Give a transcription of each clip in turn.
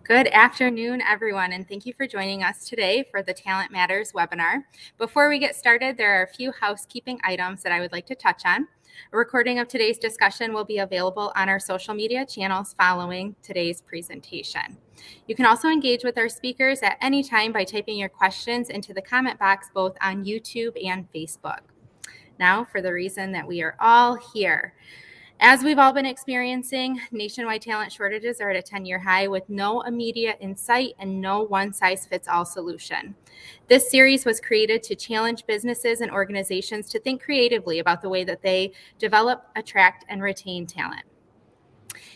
Good afternoon, everyone, and thank you for joining us today for the Talent Matters webinar. Before we get started, there are a few housekeeping items that I would like to touch on. A recording of today's discussion will be available on our social media channels following today's presentation. You can also engage with our speakers at any time by typing your questions into the comment box both on YouTube and Facebook. Now, for the reason that we are all here. As we've all been experiencing, nationwide talent shortages are at a 10-year high with no immediate insight and no one-size-fits-all solution. This series was created to challenge businesses and organizations to think creatively about the way that they develop, attract, and retain talent.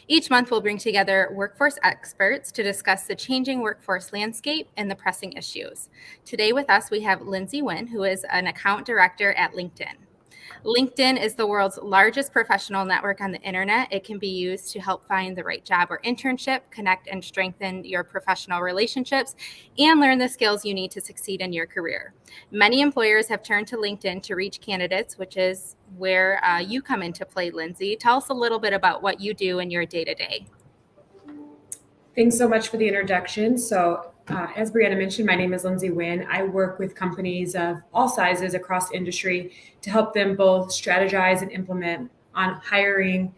Each month, we'll bring together workforce experts to discuss the changing workforce landscape and the pressing issues. Today with us, we have Lindsay Nguyen, who is an account director at LinkedIn. LinkedIn is the world's largest professional network on the internet. It can be used to help find the right job or internship, connect and strengthen your professional relationships, and learn the skills you need to succeed in your career. Many employers have turned to LinkedIn to reach candidates, which is where you come into play, Lindsay. Tell us a little bit about what you do in your day-to-day. Thanks so much for the introduction. As Brianna mentioned, my name is Lindsay Nguyen. I work with companies of all sizes across industry to help them both strategize and implement on hiring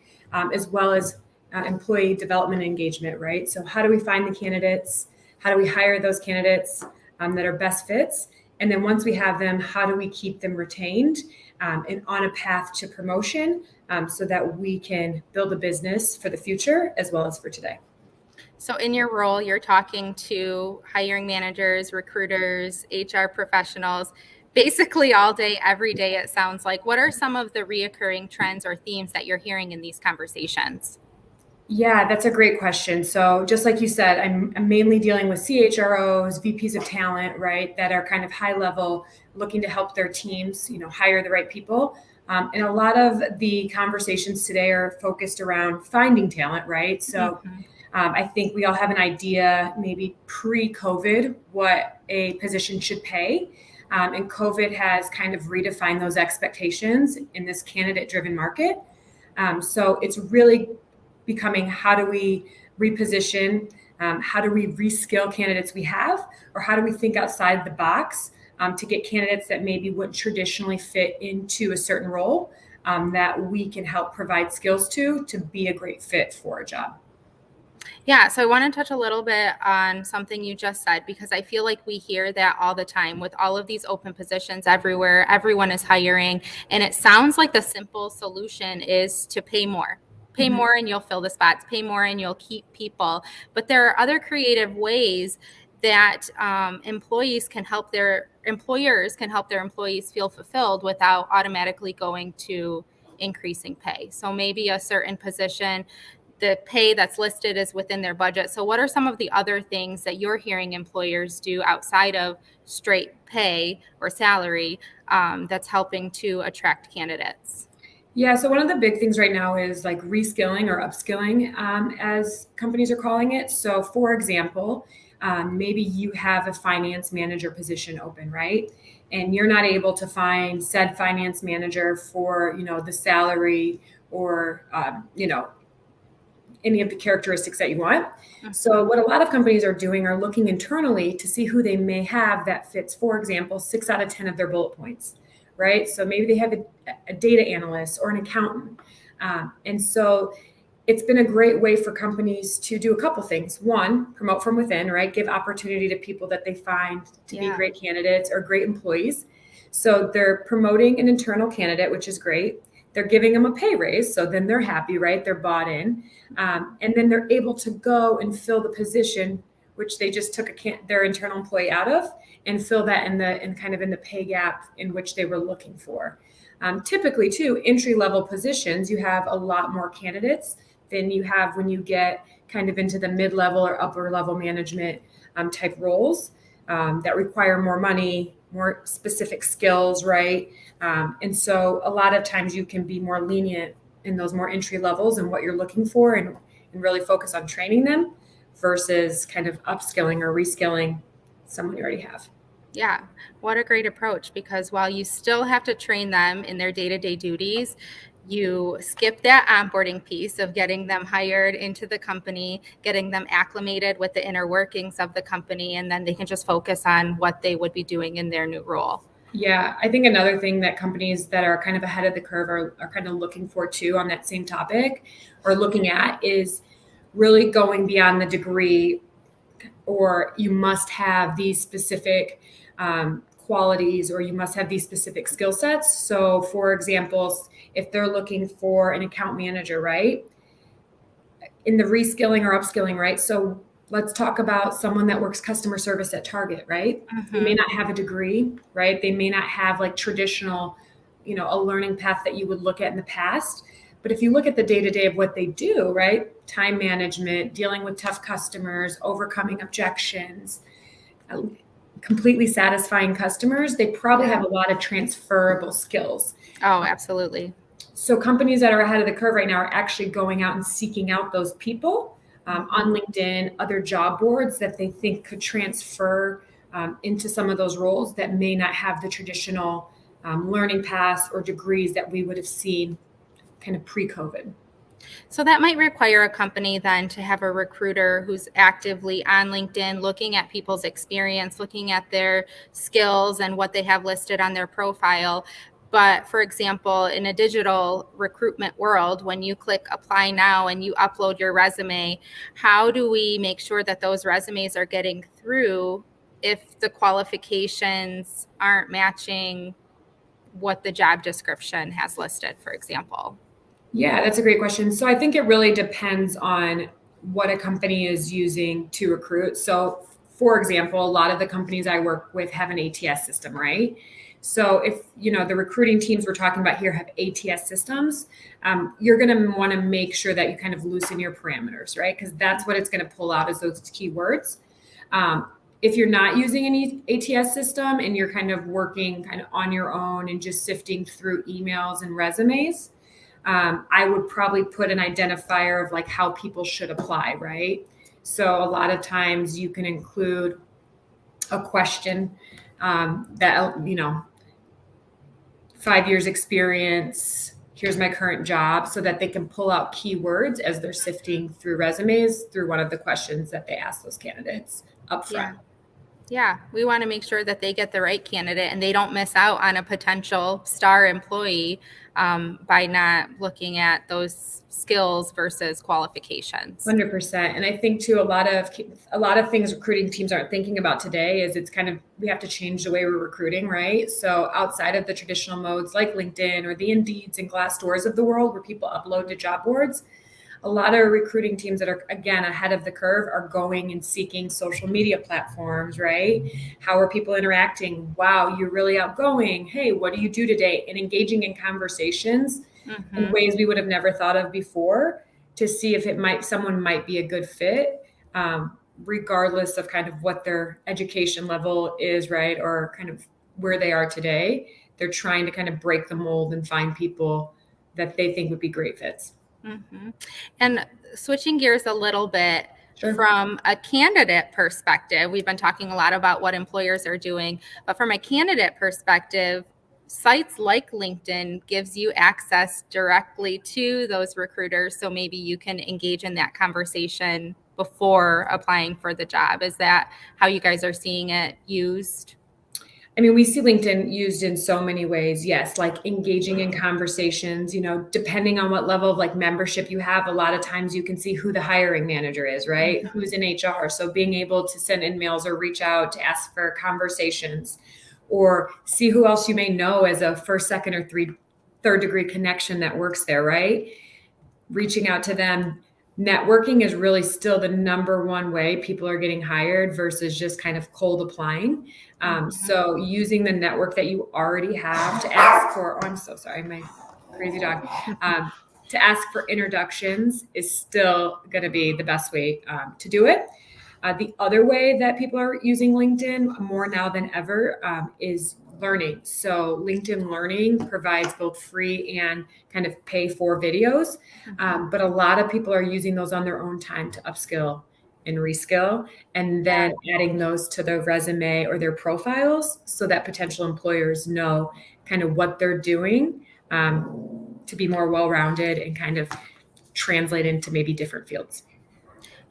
as well as employee development and engagement, right? So how do we find the candidates? How do we hire those candidates that are best fits? And then once we have them, how do we keep them retained and on a path to promotion so that we can build a business for the future as well as for today? So in your role, you're talking to hiring managers, recruiters, HR professionals, basically all day, every day, it sounds like. What are some of the reoccurring trends or themes that you're hearing in these conversations? Yeah, that's a great question. So just like you said, I'm mainly dealing with CHROs, VPs of talent, right, that are kind of high level, looking to help their teams, hire the right people. And a lot of the conversations today are focused around finding talent, right? So I think we all have an idea, maybe pre-COVID, what a position should pay. And COVID has kind of redefined those expectations in this candidate-driven market. So it's really becoming, how do we reposition? How do we reskill candidates we have? Or how do we think outside the box to get candidates that maybe wouldn't traditionally fit into a certain role that we can help provide skills to be a great fit for a job? Yeah, so I want to touch a little bit on something you just said, because I feel like we hear that all the time with all of these open positions everywhere. Everyone is hiring, and it sounds like the simple solution is to pay more. Pay more and you'll fill the spots. Pay more and you'll keep people. But there are other creative ways that employers can help their employees feel fulfilled without automatically going to increasing pay. So maybe a certain position, the pay that's listed is within their budget. So what are some of the other things that you're hearing employers do outside of straight pay or salary that's helping to attract candidates? Yeah, so one of the big things right now is like reskilling or upskilling, as companies are calling it. So for example, maybe you have a finance manager position open, right? And you're not able to find said finance manager for, the salary or, any of the characteristics that you want. So what a lot of companies are doing are looking internally to see who they may have that fits, for example, 6 out of 10 of their bullet points, right? So maybe they have a data analyst or an accountant. And so it's been a great way for companies to do a couple things. One, promote from within, right? Give opportunity to people that they find to be great candidates or great employees. So they're promoting an internal candidate, which is great. They're giving them a pay raise. So then they're happy, right? They're bought in. And then they're able to go and fill the position, which they just took their internal employee out of, and fill that in the pay gap in which they were looking for. Typically, too, entry-level positions, you have a lot more candidates than you have when you get kind of into the mid-level or upper-level management type roles that require more money, more specific skills, right? And so a lot of times you can be more lenient in those more entry levels and what you're looking for and really focus on training them versus kind of upskilling or reskilling someone you already have. Yeah, what a great approach, because while you still have to train them in their day-to-day duties, You skip that onboarding piece of getting them hired into the company, getting them acclimated with the inner workings of the company, and then they can just focus on what they would be doing in their new role. Yeah, I think another thing that companies that are kind of ahead of the curve are kind of looking for too on that same topic or looking at is really going beyond the degree, or you must have these specific qualities, or you must have these specific skill sets. So for example, if they're looking for an account manager, right? In the reskilling or upskilling, right? So let's talk about someone that works customer service at Target, right? They may not have a degree, right? They may not have like traditional, a learning path that you would look at in the past. But if you look at the day-to-day of what they do, right? Time management, dealing with tough customers, overcoming objections, completely satisfying customers, they probably have a lot of transferable skills. Oh, absolutely. So companies that are ahead of the curve right now are actually going out and seeking out those people on LinkedIn, other job boards that they think could transfer into some of those roles that may not have the traditional learning paths or degrees that we would have seen kind of pre-COVID. So that might require a company then to have a recruiter who's actively on LinkedIn, looking at people's experience, looking at their skills and what they have listed on their profile. But for example, in a digital recruitment world, when you click apply now and you upload your resume, how do we make sure that those resumes are getting through if the qualifications aren't matching what the job description has listed, for example? Yeah, that's a great question. So I think it really depends on what a company is using to recruit. So, for example, a lot of the companies I work with have an ATS system, right? So if the recruiting teams we're talking about here have ATS systems, you're going to want to make sure that you kind of loosen your parameters, right? Because that's what it's going to pull out as those keywords. If you're not using any ATS system and you're kind of working kind of on your own and just sifting through emails and resumes, I would probably put an identifier of like how people should apply, right? So a lot of times you can include a question that, 5 years experience, here's my current job, so that they can pull out keywords as they're sifting through resumes through one of the questions that they ask those candidates up front. Yeah, we want to make sure that they get the right candidate and they don't miss out on a potential star employee by not looking at those skills versus qualifications. 100%. And I think too, a lot of things recruiting teams aren't thinking about today is it's kind of, we have to change the way we're recruiting, right? So outside of the traditional modes like LinkedIn or the Indeeds and Glassdoors of the world where people upload to job boards, a lot of recruiting teams that are, again, ahead of the curve are going and seeking social media platforms, right? How are people interacting? Wow, you're really outgoing. Hey, what do you do today? And engaging in conversations in ways we would have never thought of before to see if someone might be a good fit, regardless of kind of what their education level is, right? Or kind of where they are today. They're trying to kind of break the mold and find people that they think would be great fits. And switching gears a little bit, Sure. From a candidate perspective, we've been talking a lot about what employers are doing, but from a candidate perspective, sites like LinkedIn gives you access directly to those recruiters. So maybe you can engage in that conversation before applying for the job. Is that how you guys are seeing it used? I mean, we see LinkedIn used in so many ways. Yes, like engaging in conversations, depending on what level of like membership you have, a lot of times you can see who the hiring manager is, right? Who's in HR. So being able to send emails or reach out to ask for conversations or see who else you may know as a first, second, or third degree connection that works there, right? Reaching out to them. Networking is really still the number one way people are getting hired versus just kind of cold applying. So using the network that you already have to ask for, oh, I'm so sorry, my crazy dog, to ask for introductions is still going to be the best way to do it. The other way that people are using LinkedIn more now than ever is learning. So LinkedIn Learning provides both free and kind of pay for videos. But a lot of people are using those on their own time to upskill and reskill, and then adding those to their resume or their profiles so that potential employers know kind of what they're doing to be more well-rounded and kind of translate into maybe different fields.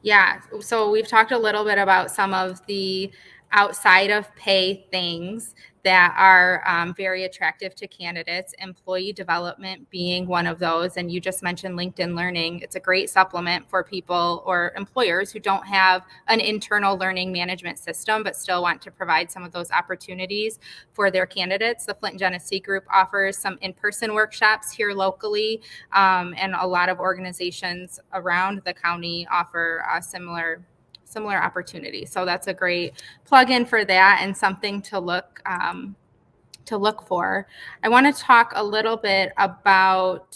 Yeah. So we've talked a little bit about some of the outside of pay things that are very attractive to candidates, employee development being one of those. And you just mentioned LinkedIn Learning. It's a great supplement for people or employers who don't have an internal learning management system, but still want to provide some of those opportunities for their candidates. The Flint Genesee Group offers some in-person workshops here locally, and a lot of organizations around the county offer similar opportunities. So that's a great plug-in for that and something to look for. I want to talk a little bit about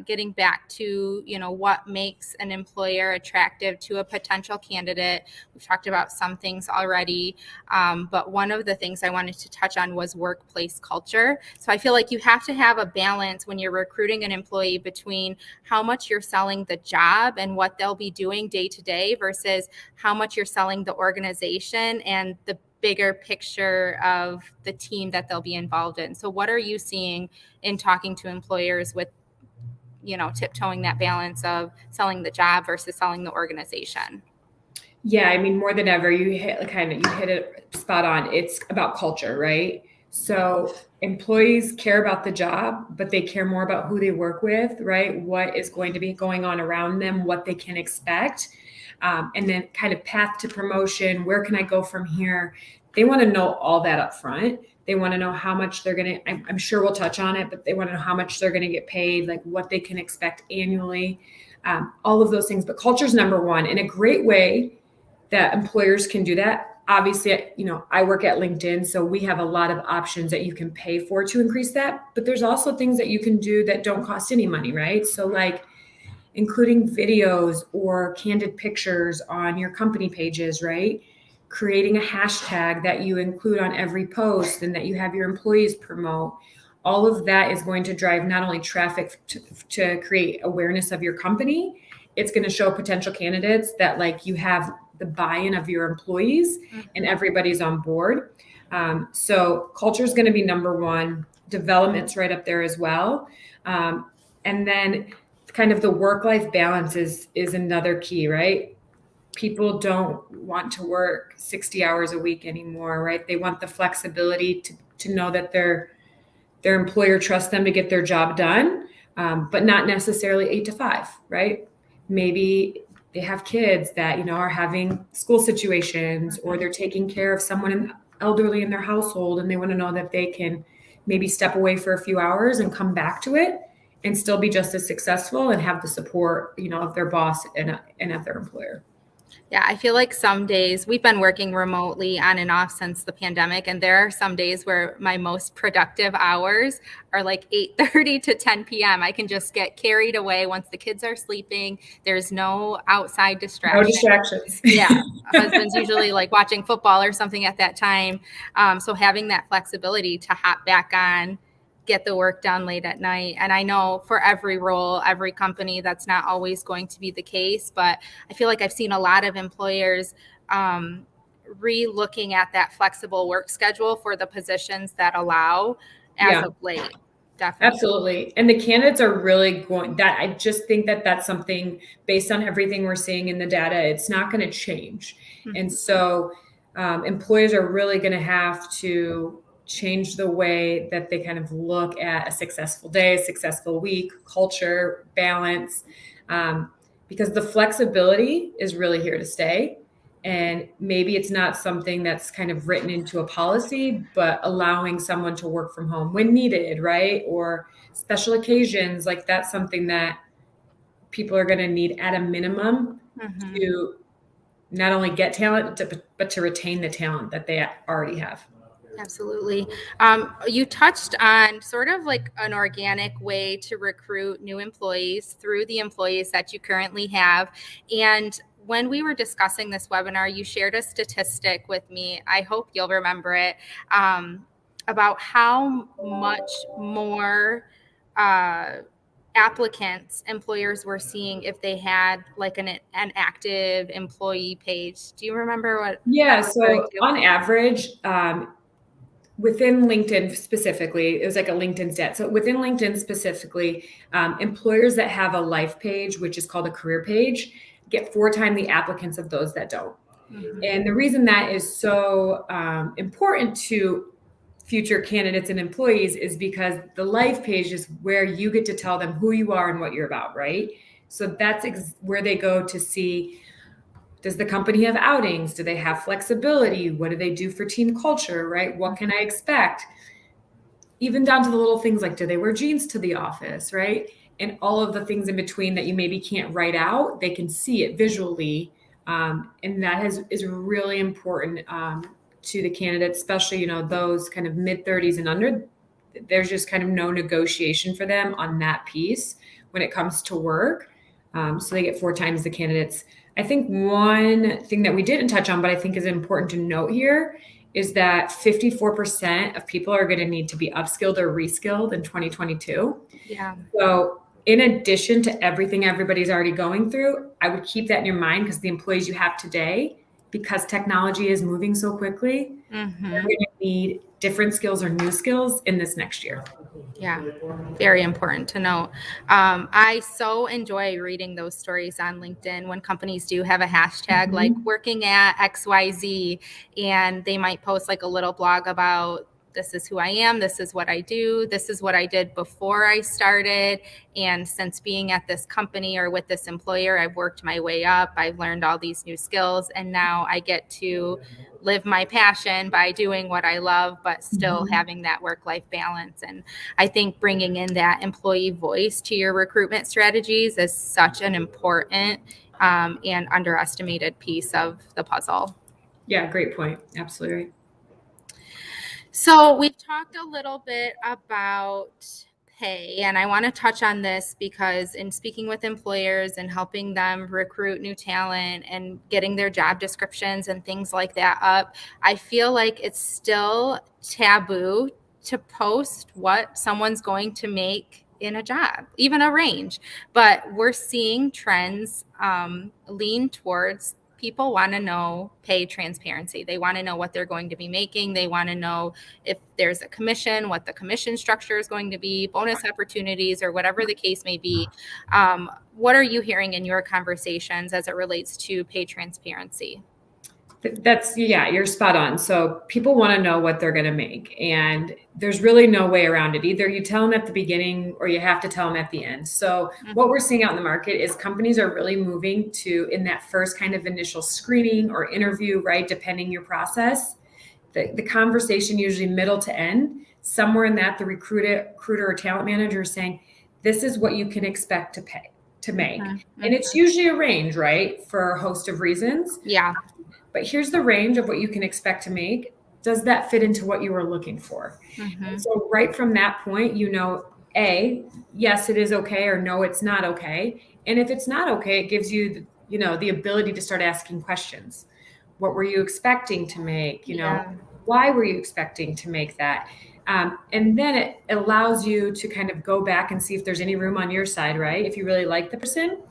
getting back to, what makes an employer attractive to a potential candidate. We've talked about some things already, but one of the things I wanted to touch on was workplace culture. So I feel like you have to have a balance when you're recruiting an employee between how much you're selling the job and what they'll be doing day to day versus how much you're selling the organization and the bigger picture of the team that they'll be involved in. So what are you seeing in talking to employers with, tiptoeing that balance of selling the job versus selling the organization? Yeah, I mean, more than ever, you hit it spot on. It's about culture, right? So employees care about the job, but they care more about who they work with, right? What is going to be going on around them, what they can expect. And then kind of path to promotion, where can I go from here? They want to know all that up front. They want to know how much they're going to, I'm sure we'll touch on it, but they want to know how much they're going to get paid, like what they can expect annually, all of those things. But culture is number one. And a great way that employers can do that, obviously, I work at LinkedIn, so we have a lot of options that you can pay for to increase that. But there's also things that you can do that don't cost any money, right? So like including videos or candid pictures on your company pages, right? Creating a hashtag that you include on every post and that you have your employees promote. All of that is going to drive not only traffic to create awareness of your company, it's going to show potential candidates that like you have the buy-in of your employees and everybody's on board. So culture is going to be number one. Development's right up there as well. And then kind of the work-life balance is another key, right? People don't want to work 60 hours a week anymore, right? They want the flexibility to know that their employer trusts them to get their job done, but not necessarily 8 to 5, right? Maybe they have kids that, are having school situations, or they're taking care of someone elderly in their household, and they want to know that they can maybe step away for a few hours and come back to it and still be just as successful and have the support, of their boss and of their employer. Yeah, I feel like some days we've been working remotely on and off since the pandemic, and there are some days where my most productive hours are like 8:30 to 10 p.m. I can just get carried away once the kids are sleeping. There's no outside distraction. No distractions. Yeah, husband's usually like watching football or something at that time. So having that flexibility to hop back on, get the work done late at night. And I know for every role, every company, that's not always going to be the case, but I feel like I've seen a lot of employers re-looking at that flexible work schedule for the positions that allow of late. Definitely. Absolutely. And the candidates are really going that. I just think that that's something based on everything we're seeing in the data, it's not going to change. Mm-hmm. And so employers are really going to have to change the way that they kind of look at a successful day, a successful week, culture, balance, because the flexibility is really here to stay. And maybe it's not something that's kind of written into a policy, but allowing someone to work from home when needed, right? Or special occasions, like that's something that people are going to need at a minimum to not only get talent, but to retain the talent that they already have. Absolutely. You touched on sort of like an organic way to recruit new employees through the employees that you currently have. And when we were discussing this webinar, you shared a statistic with me. I hope you'll remember it, about how much more applicants employers were seeing if they had like an active employee page. Do you remember what? Yeah. So on average, within LinkedIn specifically, it was like a LinkedIn stat. So within LinkedIn specifically, employers that have a life page, which is called a career page, get 4 times the applicants of those that don't. And the reason that is so important to future candidates and employees is because the life page is where you get to tell them who you are and what you're about, right? So that's where they go to see, does the company have outings? Do they have flexibility? What do they do for team culture, right? What can I expect? Even down to the little things like, do they wear jeans to the office, right? And all of the things in between that you maybe can't write out, they can see it visually. And that is really important to the candidates, especially, those kind of mid-30s and under. There's just kind of no negotiation for them on that piece when it comes to work. So they get 4 times the candidates. I think one thing that we didn't touch on, but I think is important to note here, is that 54% of people are going to need to be upskilled or reskilled in 2022. Yeah. So in addition to everything everybody's already going through, I would keep that in your mind, because the employees you have today, because technology is moving so quickly, they're going to need different skills or new skills in this next year. Yeah, very important to know. I so enjoy reading those stories on LinkedIn when companies do have a hashtag like working at XYZ, and they might post like a little blog about, this is who I am, this is what I do, this is what I did before I started. And since being at this company or with this employer, I've worked my way up, I've learned all these new skills, and now I get to live my passion by doing what I love, but still having that work-life balance. And I think bringing in that employee voice to your recruitment strategies is such an important and underestimated piece of the puzzle. Yeah, great point. Absolutely right. So we've talked a little bit about pay, and I want to touch on this because in speaking with employers and helping them recruit new talent and getting their job descriptions and things like that up, I feel like it's still taboo to post what someone's going to make in a job, even a range. But we're seeing trends lean towards people want to know pay transparency. They want to know what they're going to be making. They want to know if there's a commission, what the commission structure is going to be, bonus opportunities, or whatever the case may be. What are you hearing in your conversations as it relates to pay transparency? Yeah, you're spot on. So people want to know what they're going to make, and there's really no way around it. Either you tell them at the beginning or you have to tell them at the end. So what we're seeing out in the market is companies are really moving to, in that first kind of initial screening or interview, right? Depending your process, the conversation usually middle to end, somewhere in that, the recruiter or talent manager is saying, this is what you can expect to make. And it's usually a range, right? For a host of reasons. Yeah. But here's the range of what you can expect to make. Does that fit into what you were looking for? And so right from that point, A, yes, it is okay, or no, it's not okay. And if it's not okay, it gives you, the ability to start asking questions. What were you expecting to make? Why were you expecting to make that? And then it allows you to kind of go back and see if there's any room on your side, right? If you really like the person.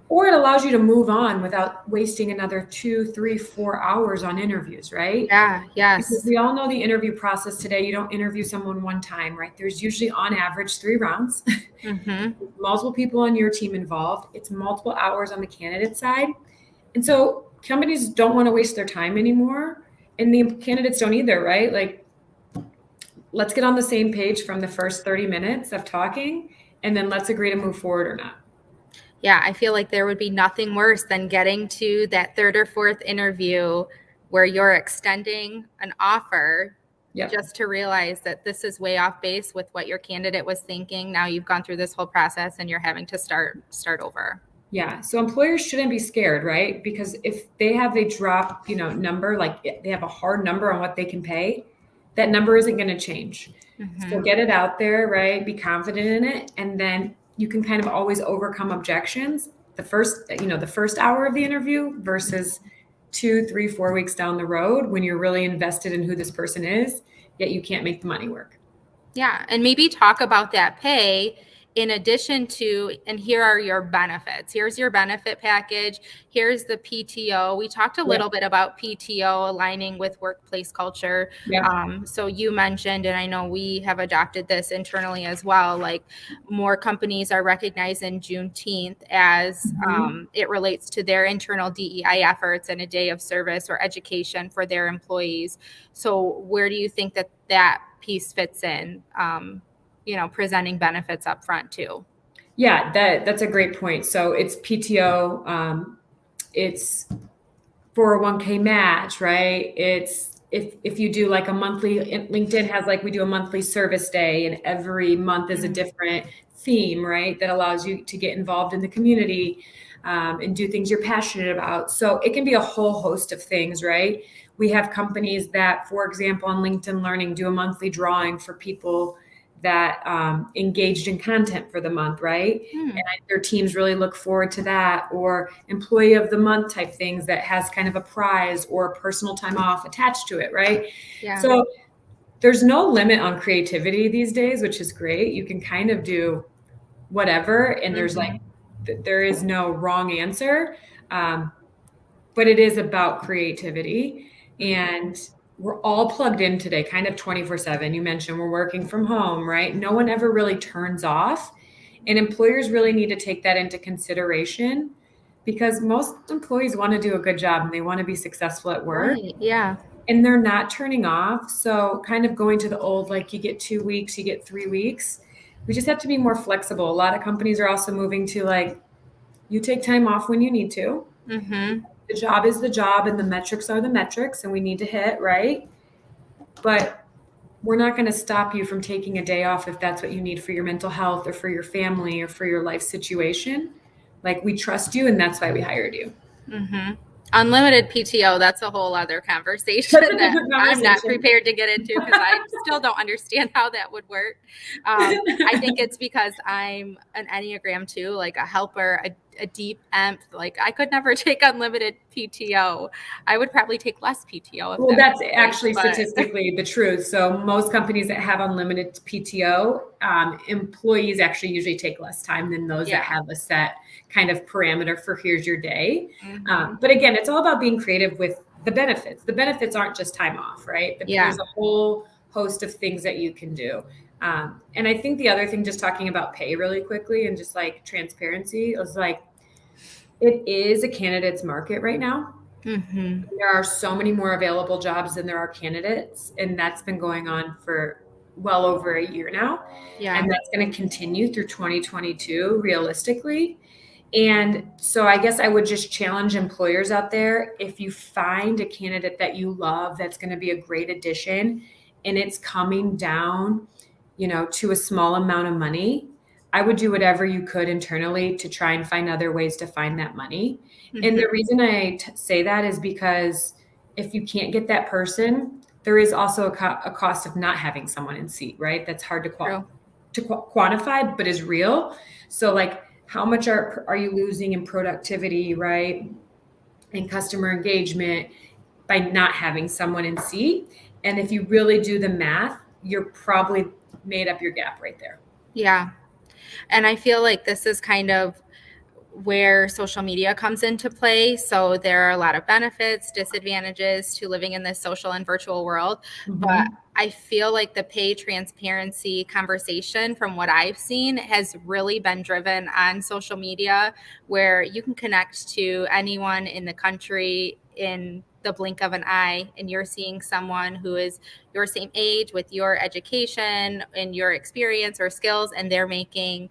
Or it allows you to move on without wasting another 2, 3, 4 hours on interviews, right? Yeah, yes. Because we all know the interview process today. You don't interview someone one time, right? There's usually on average 3 rounds, multiple people on your team involved. It's multiple hours on the candidate side. And so companies don't want to waste their time anymore. And the candidates don't either, right? Like, let's get on the same page from the first 30 minutes of talking, and then let's agree to move forward or not. Yeah, I feel like there would be nothing worse than getting to that 3rd or 4th interview where you're extending an offer just to realize that this is way off base with what your candidate was thinking. Now you've gone through this whole process and you're having to start over. Yeah. So employers shouldn't be scared, right? Because if they have a drop, number, like they have a hard number on what they can pay, that number isn't going to change. So get it out there, right? Be confident in it. And then you can kind of always overcome objections the first hour of the interview versus 2, 3, 4 weeks down the road when you're really invested in who this person is, yet you can't make the money work. Yeah. And maybe talk about that pay in addition to, and here are your benefits. Here's your benefit package. Here's the PTO. We talked a little bit about PTO aligning with workplace culture. So you mentioned, and I know we have adopted this internally as well, like more companies are recognizing Juneteenth as it relates to their internal DEI efforts and a day of service or education for their employees. So where do you think that piece fits in? Presenting benefits up front too. Yeah, that's a great point. So it's PTO, it's 401k match, right? It's if you do like a monthly, LinkedIn has like, we do a monthly service day, and every month is a different theme, right? That allows you to get involved in the community and do things you're passionate about. So it can be a whole host of things, right? We have companies that, for example, on LinkedIn Learning, do a monthly drawing for people that engaged in content for the month, right? And their teams really look forward to that, or employee of the month type things that has kind of a prize or personal time off attached to it, right? Yeah. So there's no limit on creativity these days, which is great. You can kind of do whatever, and there's like, there is no wrong answer, but it is about creativity. And we're all plugged in today, kind of 24/7. You mentioned we're working from home, right? No one ever really turns off. And employers really need to take that into consideration, because most employees want to do a good job and they want to be successful at work. Right. Yeah. And they're not turning off. So kind of going to the old, like you get 2 weeks, you get 3 weeks. We just have to be more flexible. A lot of companies are also moving to like, you take time off when you need to. The job is the job and the metrics are the metrics, and we need to hit, right? But we're not going to stop you from taking a day off if that's what you need for your mental health or for your family or for your life situation. Like, we trust you, and that's why we hired you. Unlimited PTO, that's a whole other conversation that I'm not prepared to get into, because I still don't understand how that would work. I think it's because I'm an Enneagram 2, like a helper, a deep empath. Like I could never take unlimited PTO. I would probably take less PTO. Well, that's actually statistically the truth. So most companies that have unlimited PTO, employees actually usually take less time than those that have a set kind of parameter for here's your day. But again, it's all about being creative with the benefits. The benefits aren't just time off, right? There's a whole host of things that you can do. And I think the other thing, just talking about pay really quickly and just like transparency, is like, it is a candidate's market right now. There are so many more available jobs than there are candidates. And that's been going on for well over a year now. And that's going to continue through 2022, realistically. And so I guess I would just challenge employers out there, if you find a candidate that you love, that's going to be a great addition, and it's coming down, to a small amount of money, I would do whatever you could internally to try and find other ways to find that money. And the reason I say that is because if you can't get that person, there is also a cost of not having someone in seat, right? That's hard to quantify, but is real. So like, how much are you losing in productivity, right? And customer engagement by not having someone in seat? And if you really do the math, you're probably made up your gap right there. Yeah. And I feel like this is kind of where social media comes into play. So there are a lot of benefits, disadvantages to living in this social and virtual world. But I feel like the pay transparency conversation, from what I've seen, has really been driven on social media, where you can connect to anyone in the country in the blink of an eye, and you're seeing someone who is your same age with your education and your experience or skills, and they're making,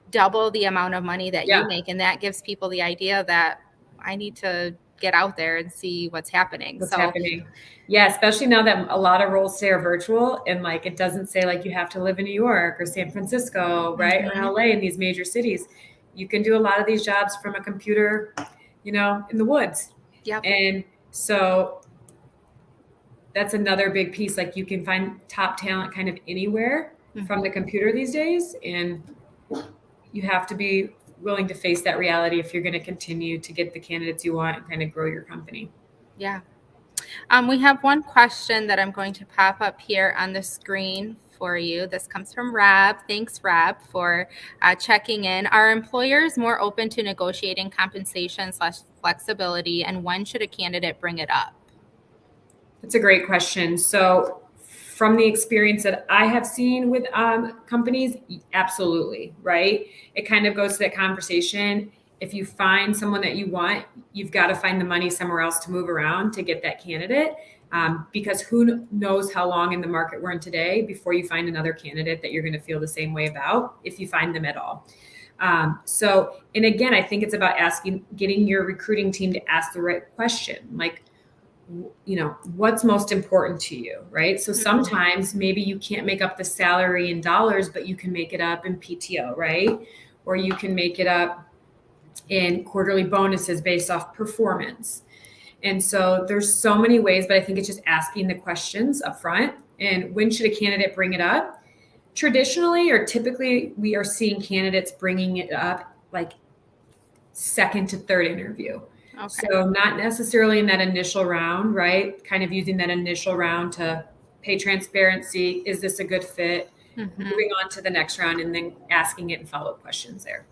double the amount of money that you make. And that gives people the idea that I need to get out there and see what's happening. Yeah, especially now that a lot of roles are virtual, and like, it doesn't say like you have to live in New York or San Francisco, right? Or LA, in these major cities. You can do a lot of these jobs from a computer, in the woods. And so that's another big piece. Like, you can find top talent kind of anywhere from the computer these days. And you have to be willing to face that reality if you're going to continue to get the candidates you want and kind of grow your company. Yeah. We have one question that I'm going to pop up here on the screen for you. This comes from Rob. Thanks, Rob, for checking in. Are employers more open to negotiating compensation / flexibility, and when should a candidate bring it up? That's a great question. So from the experience that I have seen with companies, absolutely, right? It kind of goes to that conversation. If you find someone that you want, you've got to find the money somewhere else to move around to get that candidate. Because who knows how long in the market we're in today before you find another candidate that you're going to feel the same way about, if you find them at all. And again, I think it's about getting your recruiting team to ask the right question. Like, what's most important to you, right? So sometimes maybe you can't make up the salary in dollars, but you can make it up in PTO, right? Or you can make it up in quarterly bonuses based off performance. And so there's so many ways, but I think it's just asking the questions up front. And when should a candidate bring it up? Traditionally or typically, we are seeing candidates bringing it up like second to third interview. Okay. So not necessarily in that initial round, right? Kind of using that initial round to pay transparency. Is this a good fit? Moving on to the next round and then asking it and follow-up questions there.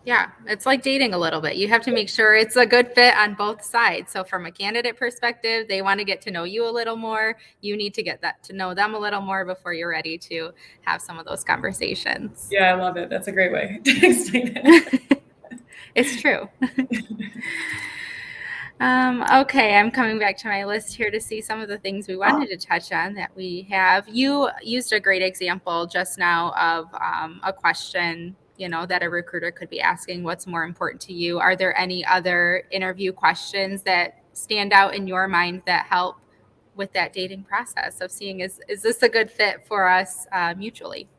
Yeah, it's like dating a little bit. You have to make sure it's a good fit on both sides. So from a candidate perspective, they want to get to know you a little more. You need to get to know them a little more before you're ready to have some of those conversations. Yeah, I love it. That's a great way to explain it. It's true. Okay, I'm coming back to my list here to see some of the things we wanted to touch on that we have. You used a great example just now of a question, that a recruiter could be asking, what's more important to you? Are there any other interview questions that stand out in your mind that help with that dating process of seeing, is this a good fit for us mutually?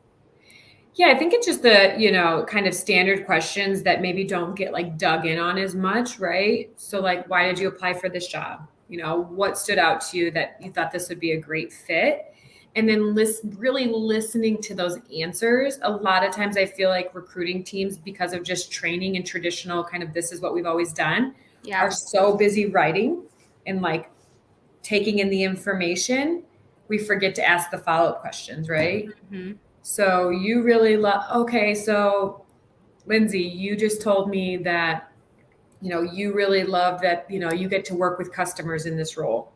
Yeah, I think it's just the, kind of standard questions that maybe don't get like dug in on as much, right? So like, why did you apply for this job? What stood out to you that you thought this would be a great fit? And then really listening to those answers. A lot of times I feel like recruiting teams, because of just training and traditional kind of this is what we've always done, are so busy writing and like taking in the information, we forget to ask the follow-up questions, right? Mm-hmm. So you really so Lindsay, you just told me that, you really love that, you get to work with customers in this role.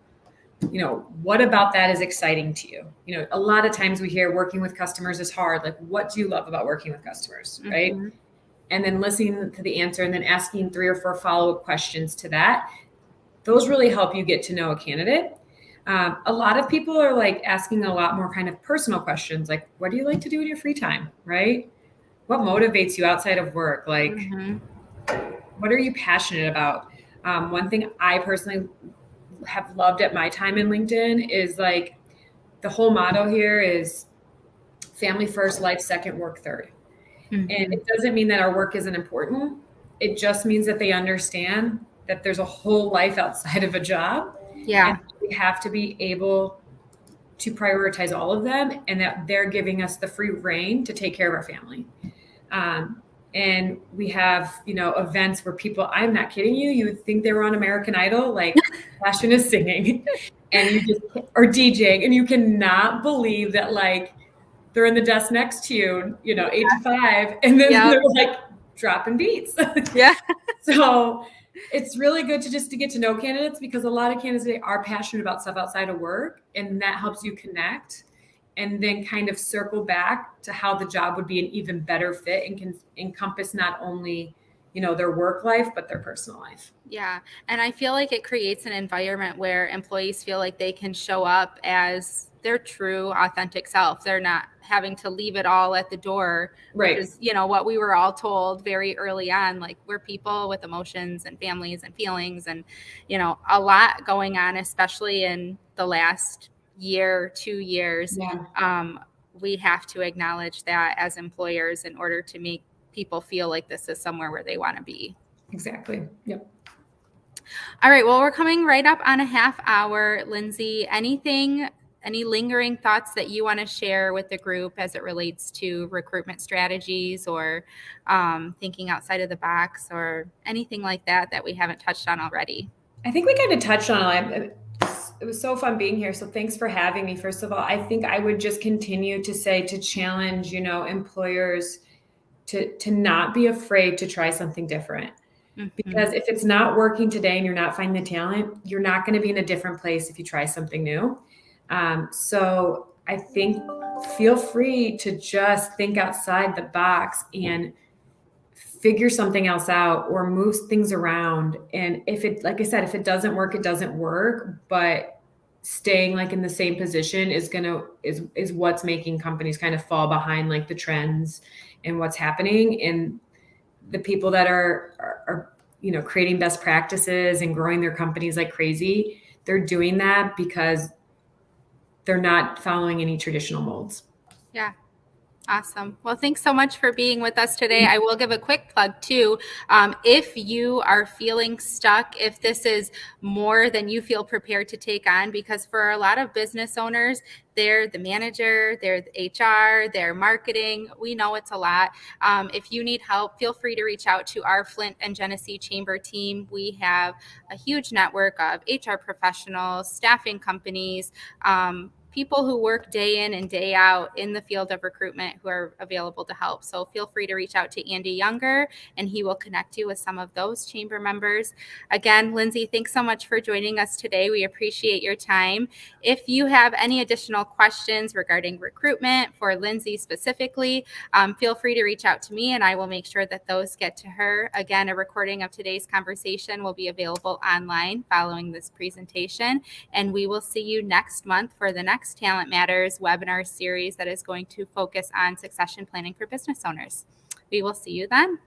What about that is exciting to you? A lot of times we hear working with customers is hard. Like, what do you love about working with customers? Right. Mm-hmm. And then listening to the answer and then asking 3 or 4 follow-up questions to that. Those really help you get to know a candidate. A lot of people are like asking a lot more kind of personal questions. Like, what do you like to do in your free time? Right. What motivates you outside of work? Like, what are you passionate about? One thing I personally have loved at my time in LinkedIn is like the whole motto here is family first, life second, work third. Mm-hmm. And it doesn't mean that our work isn't important. It just means that they understand that there's a whole life outside of a job. Yeah. And we have to be able to prioritize all of them and that they're giving us the free rein to take care of our family. And we have, events where people, I'm not kidding you, you would think they were on American Idol, like passion is singing and or DJing, and you cannot believe that like they're in the desk next to you, 8 to 5, and then they're like dropping beats. Yeah. So it's really good to get to know candidates, because a lot of candidates are passionate about stuff outside of work, and that helps you connect and then kind of circle back to how the job would be an even better fit and can encompass not only, their work life, but their personal life. Yeah. And I feel like it creates an environment where employees feel like they can show up as their true, authentic self. They're not having to leave it all at the door, right? Which is, what we were all told very early on, like we're people with emotions and families and feelings and, a lot going on, especially in the last year, 2 years. Yeah. We have to acknowledge that as employers in order to make people feel like this is somewhere where they want to be. Exactly. Yep. All right. Well, we're coming right up on a half hour. Lindsay, any lingering thoughts that you want to share with the group as it relates to recruitment strategies or thinking outside of the box or anything like that we haven't touched on already? I think we kind of touched on it. It was so fun being here. So thanks for having me. First of all, I think I would just continue to say, to challenge, employers to not be afraid to try something different. Because if it's not working today and you're not finding the talent, you're not going to be in a different place if you try something new. So I think feel free to just think outside the box and figure something else out or move things around. And if it, like I said, if it doesn't work, it doesn't work. But staying like in the same position is what's making companies kind of fall behind like the trends and what's happening. And the people that are creating best practices and growing their companies like crazy, they're doing that because they're not following any traditional molds. Yeah. Awesome. Well, thanks so much for being with us today. I will give a quick plug too. If you are feeling stuck, if this is more than you feel prepared to take on, because for a lot of business owners, they're the manager, they're the HR, they're marketing. We know it's a lot. If you need help, feel free to reach out to our Flint and Genesee Chamber team. We have a huge network of HR professionals, staffing companies, people who work day in and day out in the field of recruitment who are available to help. So feel free to reach out to Andy Younger and he will connect you with some of those chamber members. Again, Lindsay, thanks so much for joining us today. We appreciate your time. If you have any additional questions regarding recruitment for Lindsay specifically, feel free to reach out to me and I will make sure that those get to her. Again, a recording of today's conversation will be available online following this presentation, and we will see you next month for the next Talent Matters webinar series that is going to focus on succession planning for business owners. We will see you then.